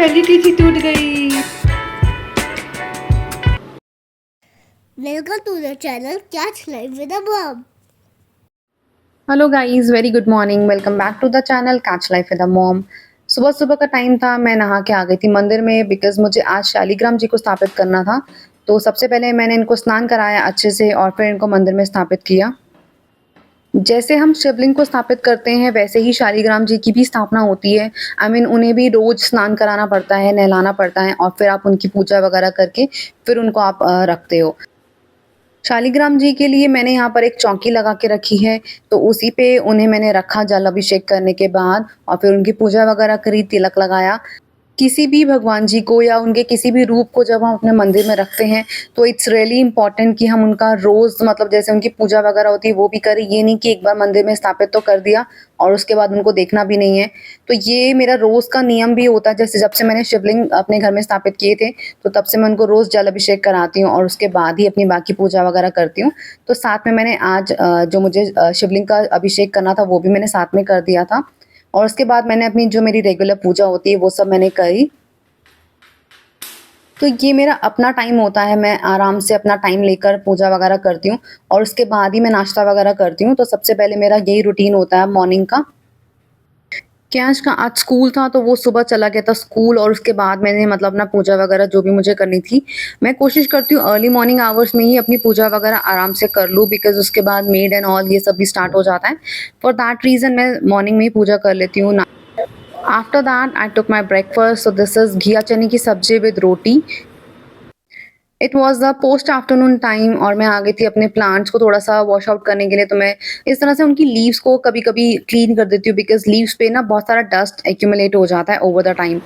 पहली टीची टूट गई। Welcome to the channel Catch Life with a Mom. Hello guys, very good morning. Welcome back to the channel catch life with the mom. सुबह सुबह का time था, मैं नहा के आ गई थी मंदिर में बिकॉज मुझे आज शालिग्राम जी को स्थापित करना था। तो सबसे पहले मैंने इनको स्नान कराया अच्छे से और फिर इनको मंदिर में स्थापित किया। जैसे हम शिवलिंग को स्थापित करते हैं वैसे ही शालिग्राम जी की भी स्थापना होती है। उन्हें भी रोज स्नान कराना पड़ता है, नहलाना पड़ता है और फिर आप उनकी पूजा वगैरह करके फिर उनको आप रखते हो। शालिग्राम जी के लिए मैंने यहाँ पर एक चौकी लगा के रखी है, तो उसी पे उन्हें मैंने रखा जल अभिषेक करने के बाद और फिर उनकी पूजा वगैरह करी, तिलक लगाया। किसी भी भगवान जी को या उनके किसी भी रूप को जब हम अपने मंदिर में रखते हैं तो इट्स रियली इम्पोर्टेंट कि हम उनका रोज मतलब जैसे उनकी पूजा वगैरह होती है वो भी करें। ये नहीं कि एक बार मंदिर में स्थापित तो कर दिया और उसके बाद उनको देखना भी नहीं है। तो ये मेरा रोज का नियम भी होता है। जैसे जब से मैंने शिवलिंग अपने घर में स्थापित किए थे तो तब से मैं उनको रोज जल अभिषेक कराती हूँ और उसके बाद ही अपनी बाकी पूजा वगैरह करती हूँ। तो साथ में मैंने आज जो मुझे शिवलिंग का अभिषेक करना था वो भी मैंने साथ में कर दिया था और उसके बाद मैंने अपनी जो मेरी रेगुलर पूजा होती है वो सब मैंने करी। तो ये मेरा अपना टाइम होता है, मैं आराम से अपना टाइम लेकर पूजा वगैरह करती हूँ और उसके बाद ही मैं नाश्ता वगैरह करती हूँ। तो सबसे पहले मेरा यही रूटीन होता है मॉर्निंग का। कैश का आज स्कूल था तो वो सुबह चला गया था स्कूल और उसके बाद मैंने मतलब अपना पूजा वगैरह जो भी मुझे करनी थी मैं कोशिश करती हूँ अर्ली मॉर्निंग आवर्स में ही अपनी पूजा वगैरह आराम से कर लूँ बिकॉज उसके बाद मेड एंड ऑल ये सब भी स्टार्ट हो जाता है। फॉर दैट रीज़न मैं मॉर्निंग में ही पूजा कर लेती हूँ। After that I took my breakfast, so this is घिया चने की सब्जी with roti. It was the post afternoon time और मैं आ गई थी अपने प्लांट्स को थोड़ा सा वॉश आउट करने के लिए। तो मैं इस तरह से उनकी लीव्स को कभी कभी क्लीन कर देती हूँ बिकॉज लीव्स पे ना बहुत सारा डस्ट एक्यूमुलेट हो जाता है ओवर द टाइम।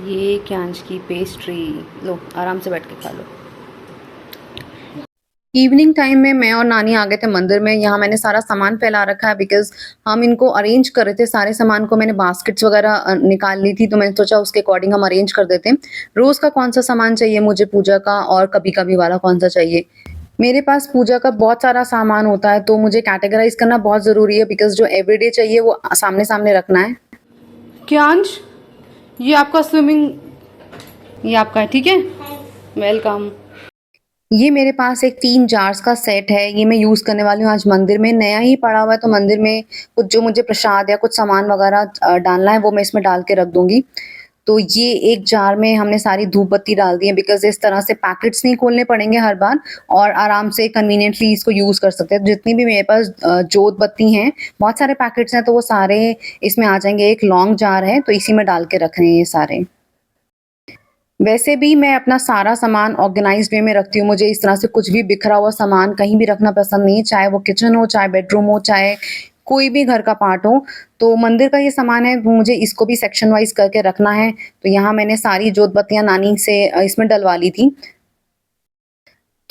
ये क्यांश की पेस्ट्री, लो आराम से बैठ के खा लो। इवनिंग टाइम में मैं और नानी आ गए थे मंदिर में। यहाँ मैंने सारा सामान फैला रखा है बिकॉज हम इनको अरेंज कर रहे थे। सारे सामान को मैंने बास्केट्स वगैरह निकाल ली थी तो मैंने सोचा उसके अकॉर्डिंग हम अरेंज कर देते हैं। रोज का कौन सा सामान चाहिए मुझे पूजा का और कभी कभी वाला कौन सा चाहिए। मेरे पास पूजा का बहुत सारा सामान होता है तो मुझे कैटेगराइज करना बहुत ज़रूरी है बिकॉज जो एवरीडे चाहिए वो सामने सामने रखना है। क्यांश, ये आपका स्विमिंग, ये आपका है, ठीक है, वेलकम। ये मेरे पास एक 3 जार्स का सेट है, ये मैं यूज़ करने वाली हूँ आज मंदिर में। नया ही पड़ा हुआ है तो मंदिर में कुछ जो मुझे प्रसाद या कुछ सामान वगैरह डालना है वो मैं इसमें डाल के रख दूँगी। तो ये एक जार में हमने सारी धूप बत्ती डाल दी है बिकॉज़ इस तरह से पैकेट्स नहीं खोलने पड़ेंगे हर बार और आराम से कन्वीनिएंटली इसको यूज़ कर सकते हैं। जितनी भी मेरे पास जोत बत्ती हैं, बहुत सारे पैकेट्स हैं तो वो सारे इसमें आ जाएँगे। एक लॉन्ग जार है तो इसी में डाल के रख रहे हैं ये सारे। वैसे भी मैं अपना सारा सामान ऑर्गेनाइज्ड वे में रखती हूँ। मुझे इस तरह से कुछ भी बिखरा हुआ सामान कहीं भी रखना पसंद नहीं है, चाहे वो किचन हो, चाहे बेडरूम हो, चाहे कोई भी घर का पार्ट हो। तो मंदिर का ये सामान है, मुझे इसको भी सेक्शन वाइज़ करके रखना है। तो यहाँ मैंने सारी जोत बत्तियाँ नानी से इसमें डलवा ली थी।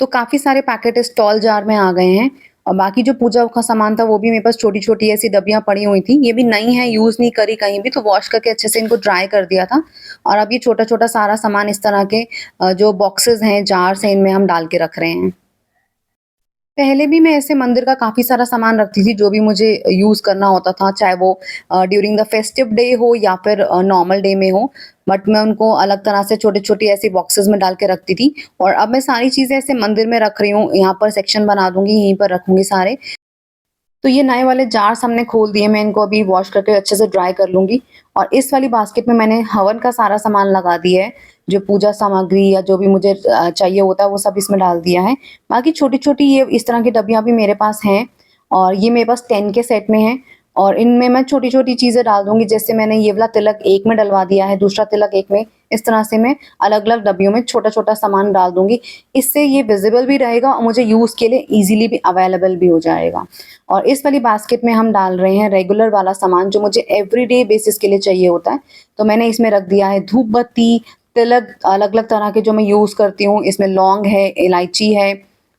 तो काफ़ी सारे पैकेट इस टॉल जार में आ गए हैं और बाकी जो पूजा का सामान था वो भी मेरे पास छोटी-छोटी ऐसी डब्बियाँ पड़ी हुई थी। ये भी नई हैं, यूज़ नहीं करी कहीं भी, तो वॉश करके अच्छे से इनको ड्राई कर दिया था और अब ये छोटा-छोटा सारा सामान इस तरह के जो बॉक्सेस हैं, जार्स हैं, इनमें हम डाल के रख रहे हैं। पहले भी मैं ऐसे मंदिर का काफ़ी सारा सामान रखती थी जो भी मुझे यूज़ करना होता था, चाहे वो ड्यूरिंग द फेस्टिव डे हो या फिर नॉर्मल डे में हो। बट मैं उनको अलग तरह से छोटी-छोटी ऐसी बॉक्सेस में डाल के रखती थी और अब मैं सारी चीज़ें ऐसे मंदिर में रख रही हूँ। यहाँ पर सेक्शन बना दूँगी, यहीं पर रखूँगी सारे। तो ये नए वाले जार्स हमने खोल दिए, मैं इनको अभी वॉश करके अच्छे से ड्राई कर लूँगी और इस वाली बास्केट में मैंने हवन का सारा सामान लगा दिया है। जो पूजा सामग्री या जो भी मुझे चाहिए होता है वो सब इसमें डाल दिया है। बाकी छोटी-छोटी ये इस तरह की डब्बियाँ भी मेरे पास हैं और ये मेरे पास 10 के सेट में हैं और इनमें मैं छोटी-छोटी चीज़ें डाल दूँगी। जैसे मैंने ये वाला तिलक एक में डलवा दिया है, दूसरा तिलक एक में, इस तरह से मैं अलग-अलग डब्बियों में छोटा-छोटा सामान डाल दूँगी। इससे ये विज़िबल भी रहेगा और मुझे यूज़ के लिए ईज़िली भी अवेलेबल भी हो जाएगा। और इस वाली बास्केट में हम डाल रहे हैं रेगुलर वाला सामान जो मुझे एवरीडे बेसिस के लिए चाहिए होता है। तो मैंने इसमें रख दिया है धूप बत्ती, तिलक अलग-अलग तरह के जो मैं यूज़ करती हूँ। इसमें लौंग है, इलायची है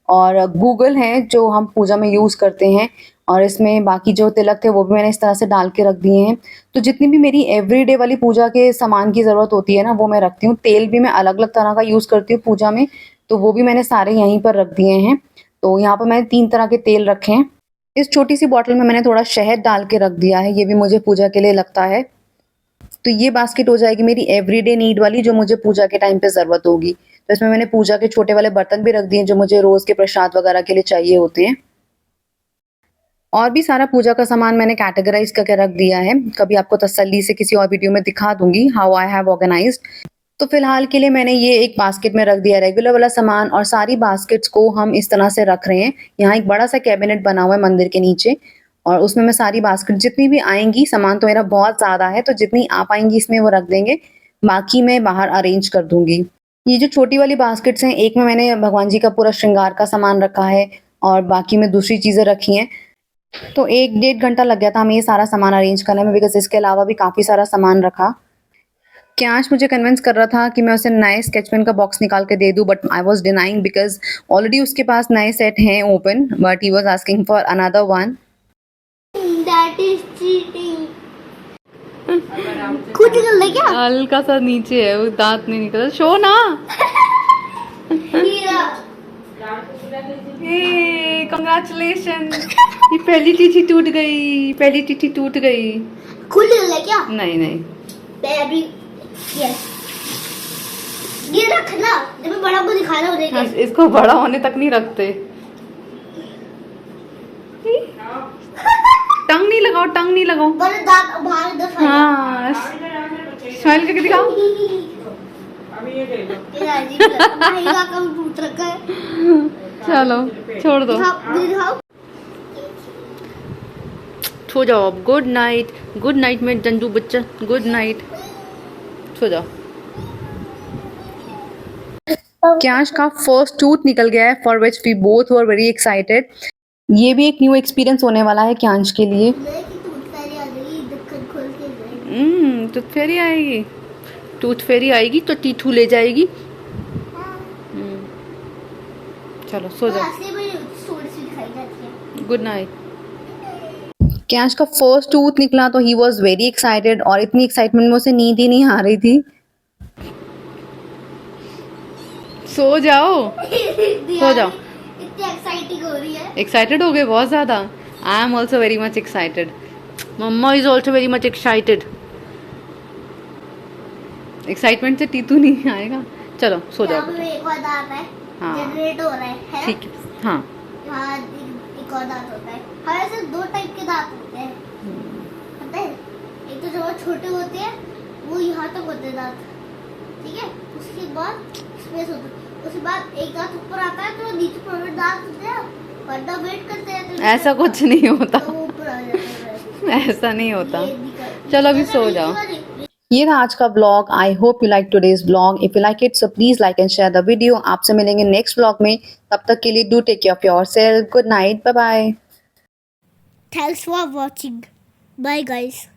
और गूगल है जो हम पूजा में यूज़ करते हैं और इसमें बाकी जो तिलक थे वो भी मैंने इस तरह से डाल के रख दिए हैं। तो जितनी भी मेरी एवरीडे वाली पूजा के सामान की ज़रूरत होती है ना वो मैं रखती हूँ। तेल भी मैं अलग-अलग तरह का यूज़ करती हूँ पूजा में, तो वो भी मैंने सारे यहीं पर रख दिए हैं। तो यहाँ पर मैंने 3 तरह के तेल रखे हैं। इस छोटी सी बॉटल में मैंने थोड़ा शहद डाल के रख दिया है, ये भी मुझे पूजा के लिए लगता है। तो ये बास्केट हो जाएगी मेरी एवरीडे नीड वाली, जो मुझे पूजा के टाइम पे ज़रूरत होगी। तो इसमें मैंने पूजा के छोटे वाले बर्तन भी रख दिए जो मुझे रोज़ के प्रसाद वगैरह के लिए चाहिए होते हैं। और भी सारा पूजा का सामान मैंने कैटेगराइज़ करके रख दिया है। कभी आपको तसल्ली से किसी और वीडियो में दिखा दूँगी हाउ आई हैव ऑर्गनाइज़्ड। तो फिलहाल के लिए मैंने ये एक बास्केट में रख दिया रेगुलर वाला सामान, और सारी बास्केट्स को हम इस तरह से रख रहे हैं। यहाँ एक बड़ा सा कैबिनेट बना हुआ है मंदिर के नीचे, और उसमें मैं सारी बास्केट जितनी भी आएंगी, सामान तो मेरा बहुत ज़्यादा है तो जितनी आ पाएंगी इसमें वो रख देंगे, बाकी मैं बाहर अरेंज कर दूंगी। ये जो छोटी वाली बास्केट्स हैं, एक में मैंने भगवान जी का पूरा श्रृंगार का सामान रखा है और बाकी में दूसरी चीज़ें रखी हैं। तो 1 डेढ़ घंटा लग गया था हमें ये सारा सामान अरेंज करने में, बिकॉज इसके अलावा भी काफ़ी सारा सामान रखा। कैश मुझे कन्विंस कर रहा था कि मैं उसे नए स्केच पेन का बॉक्स निकाल के दे दूं, but I was denying because already उसके पास नए सेट हैं open, but he was asking for another one. That is cheating. खुद निकल ले क्या? हल्का सा नीचे है, वो दांत नहीं निकल। शो ना। कंग्रेचुलेशन। ये पहली चिट्ठी टूट गई, पहली चिट्ठी टूट गई। खुद निकल ले क्या? नहीं नहीं, मैं अभी यस ये रखना, जब मैं बड़ा को दिखाना हो हाँ, इसको बड़ा होने तक नहीं रखते। टंग नहीं लगाओ, टंग नहीं लगाओ। बड़े दांत बाहर दस हाँ, स्माइल करके दिखाओ। ये राजी का भाई का कंप्यूटर रखा है। चलो छोड़ दो, दिखाओ। सो जाओ अब। गुड नाइट, गुड नाइट मेरे जंजू बच्चा, गुड नाइट, सो जाओ। कैश का फर्स्ट टूथ निकल गया है, for which we both were very excited. ये भी एक न्यू एक्सपीरियंस होने वाला है कैश के लिए। टूथ फेरी आएगी, टूथ फेरी आएगी तो टीठू ले जाएगी। चलो सो जाओ, गुड नाइट। कैश का फर्स्ट टूथ निकला तो ही वॉज वेरी एक्साइटेड, और इतनी एक्साइटमेंट में उसे नींद ही नहीं आ रही थी। सो जाओ, सो जाओ। इतनी एक्साइटिंग हो रही है। एक्साइटेड हो गए बहुत ज़्यादा। I am also very much excited. Mumma is also very much excited. Excitement से टीतू नहीं आएगा। चलो सो जाओ। यहाँ पे एक और दांत है, हाँ। जनरेट हो रहा है। ठीक है, हाँ। यहाँ एक और दांत होता है। हमारे से 2 टाइप के दांत होते हैं, पता है? एक तो जो छोटे होते हैं वो यहाँ तक होते हैं दांत, ठीक है? उसके बाद स्पेस होता है, उसके बाद एक दांत ऊपर आता है तो नीचे पर दांत होते हैं, वरना वेट करते हैं तो ऐसा कुछ नहीं होता, तो वो ऊपर आ जाता है। ऐसा नहीं होता। ये दिक्कत- चलो अभी सो जाओ। ये था आज का blog. I hope you like today's blog. If you like it so please like and share the video. आपसे मिलेंगे नेक्स्ट ब्लॉग में, तब तक के लिए do take care of yourself. Good night, bye bye. Thanks for watching. Bye guys.